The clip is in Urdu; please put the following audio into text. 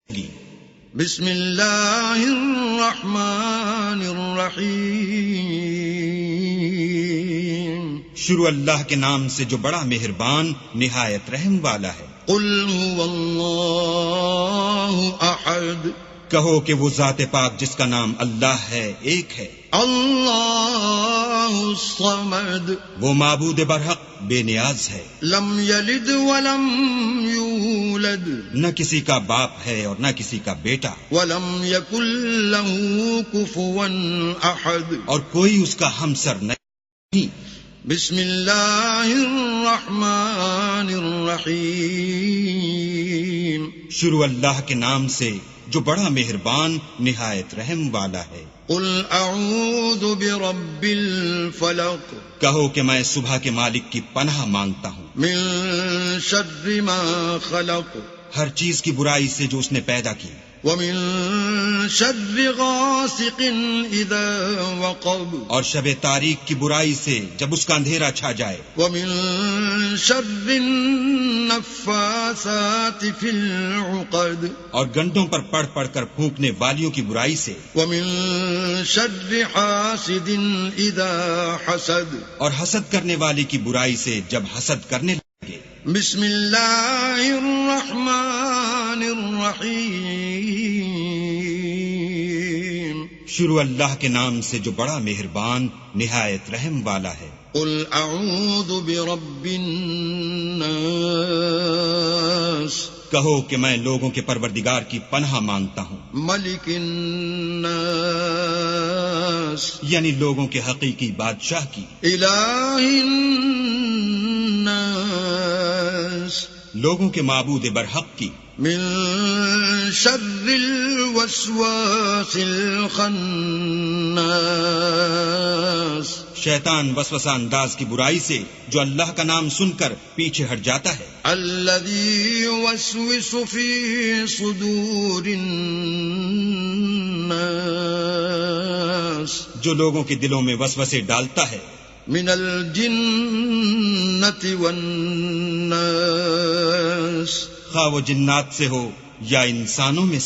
بسم اللہ الرحمن الرحیم، شروع اللہ کے نام سے جو بڑا مہربان نہایت رحم والا ہے۔ قل هو اللہ احد، کہو کہ وہ ذات پاک جس کا نام اللہ ہے ایک ہے۔ اللہ الصمد، وہ معبود برحق بے نیاز ہے۔ لم یلد ولم یولد، نہ کسی کا باپ ہے اور نہ کسی کا بیٹا، ولم یکن له کفوا احد، اور کوئی اس کا ہمسر نہیں۔ بسم اللہ الرحمن الرحیم، شروع اللہ کے نام سے جو بڑا مہربان نہایت رحم والا ہے۔ قل اعوذ برب الفلق، کہو کہ میں صبح کے مالک کی پناہ مانگتا ہوں، من شر ما خلق، ہر چیز کی برائی سے جو اس نے پیدا کی، ومن شر غاسق اذا وقب، اور شب تاریک کی برائی سے جب اس کا اندھیرا چھا جائے، ومن شر النفاثات فی العقد، اور گنڈوں پر پڑھ پڑھ کر پھونکنے والیوں کی برائی سے، ومن شر حاسد اذا حسد، اور حسد کرنے والے کی برائی سے جب حسد کرنے لگے۔ بسم اللہ الرحمن الرحیم، شروع اللہ کے نام سے جو بڑا مہربان نہایت رحم والا ہے۔ قل اعوذ برب الناس، کہو کہ میں لوگوں کے پروردگار کی پناہ مانگتا ہوں، ملک الناس، یعنی لوگوں کے حقیقی بادشاہ کی، الہ الناس، لوگوں کے معبود برحق کی، من شر الوسواس الخناس، شیطان وسوسہ انداز کی برائی سے جو اللہ کا نام سن کر پیچھے ہٹ جاتا ہے، الذی یوسوس فی صدور الناس، جو لوگوں کے دلوں میں وسوسے ڈالتا ہے، من الجنۃ والناس، خواہ وہ جنات سے ہو یا انسانوں میں سے۔